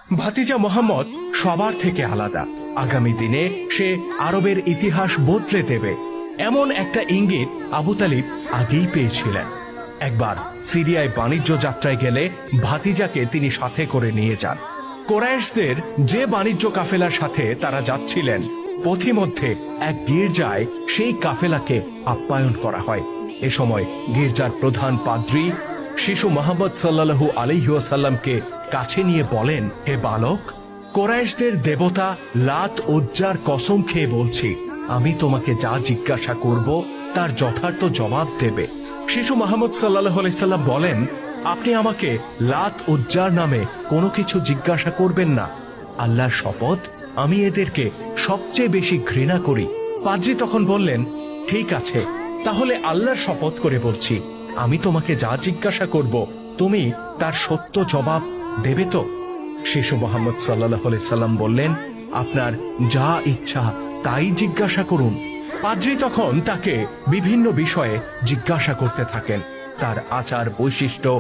ভাতিজা মোহাম্মদ সবার থেকে আলাদা। আগামী দিনে সে আরবের ইতিহাস বদলে দেবে এমন একটা ইঙ্গিত আবু তালিব আগেই পেয়েছিলেন। একবার সিরিয়ায় বাণিজ্য যাত্রায় গেলে ভাতিজাকে তিনি সাথে করে নিয়ে যান। কোরাইশদের যে বাণিজ্য কাফেলার সাথে তারা যাচ্ছিলেন, পথিমধ্যে এক গির্জায় সেই কাফেলাকে আপ্যায়ন করা হয়। এ সময় গির্জার প্রধান পাদ্রী শিশু মুহাম্মদ সাল্লাল্লাহু আলাইহি ওয়াসাল্লামকে কাছে নিয়ে বলেন, হে বালক, কোরাইশদের দেবতা লাত উজ্জার কসম খেয়ে বলছি, আমি তোমাকে যা জিজ্ঞাসা করব তার যথার্থ জবাব দেবে। শিশু মুহাম্মদ সাল্লাল্লাহু আলাইহি সাল্লাম বলেন, আপনি আমাকে লাত উজ্জার নামে কোনো কিছু জিজ্ঞাসা করবেন না। আল্লাহর শপথ, আমি এদেরকে সবচেয়ে বেশি ঘৃণা করি। পাদ্রী তখন বললেন, ঠিক আছে, তাহলে আল্লাহর শপথ করে বলছি, আমি তোমাকে যা জিজ্ঞাসা করব তুমি তার সত্য জবাব দেবে তো? শিশু মুহাম্মদ সাল্লাল্লাহু আলাইহি সাল্লাম বললেন, আপনার যা ইচ্ছা তাই জিজ্ঞাসা করুন। পাদ্রী তখন তাকে বিভিন্ন বিষয়ে জিজ্ঞাসা করতে থাকেন। তার আচার বৈশিষ্ট্য,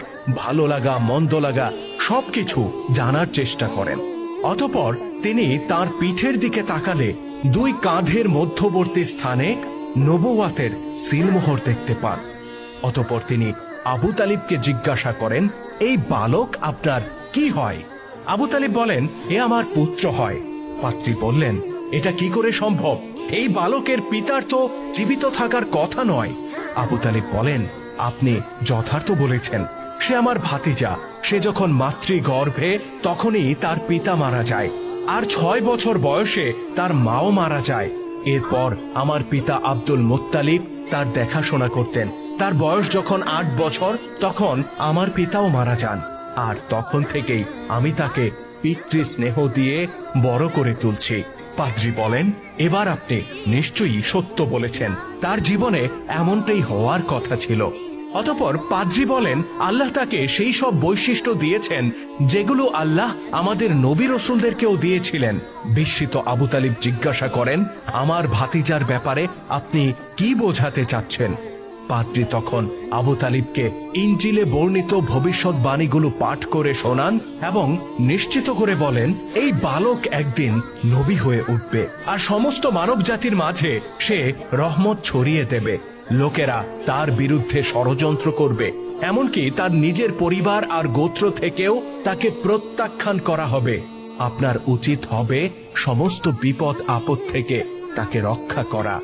ভালো লাগা মন্দ লাগা সবকিছু জানার চেষ্টা করেন। অতঃপর তিনি তার পিঠের দিকে তাকালে দুই কাঁধের মধ্যবর্তী স্থানে নবুওয়াতের সিলমোহর দেখতে পান। অতঃপর তিনি আবু তালিবকে জিজ্ঞাসা করেন, এই বালক আপনার কি হয়? আবু তালিব বলেন, এ আমার পুত্র হয়। পাত্রী বললেন, এটা কি করে সম্ভব? এই বালকের পিতার তো জীবিত থাকার কথা নয়। আবু তালিব বলেন, আপনি যথার্থ বলেছেন, সে আমার ভাতিজা। সে যখন মাতৃগর্ভে তখনই তার পিতা মারা যায়, আর 6 বছর বয়সে তার মাও মারা যায়। এরপর আমার পিতা আব্দুল মুত্তালিব তার দেখাশোনা করতেন। তার বয়স যখন 8 বছর তখন আমার পিতাও মারা যান, আর তখন থেকেই আমি তাকে পিতৃ স্নেহ দিয়ে বড় করে তুলছি। পাদ্রী বলেন, এবার আপনি নিশ্চয়ই সত্য বলেছেন, তার জীবনে এমনটাই হওয়ার কথা ছিল। অতঃপর পাদ্রী বলেন, আল্লাহ তাকে সেই সব বৈশিষ্ট্য দিয়েছেন যেগুলো আল্লাহ আমাদের নবী রাসূলদেরকেও দিয়েছিলেন। বিস্মিত আবু তালিব জিজ্ঞাসা করেন, আমার ভাতিজার ব্যাপারে আপনি কি বোঝাতে চাচ্ছেন? পাদ্রী তখন আবু তালিবকে ইনজিলে বর্ণিত ভবিষ্যৎবাণীগুলো পাঠ করে শোনান এবং নিশ্চিত করে বলেন, এই বালক একদিন নবী হয়ে উঠবে, আর সমস্ত মানব জাতির মাঝে সে রহমত ছড়িয়ে দেবে। লোকেরা তার বিরুদ্ধে ষড়যন্ত্র করবে, এমনকি তার নিজের পরিবার আর গোত্র থেকেও তাকে প্রত্যাখ্যান করা হবে। আপনার উচিত হবে সমস্ত বিপদ আপদ থেকে তাকে রক্ষা করা।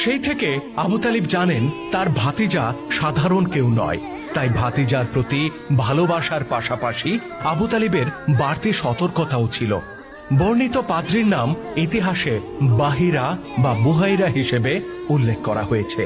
সেই থেকে আবু তালিব জানেন তার ভাতিজা সাধারণ কেউ নয়। তাই ভাতিজার প্রতি ভালোবাসার পাশাপাশি আবু তালিবের বাড়তি সতর্কতাও ছিল। বর্ণিত পাদ্রীর নাম ইতিহাসে বাহিরা বা বুহাইরা হিসেবে উল্লেখ করা হয়েছে।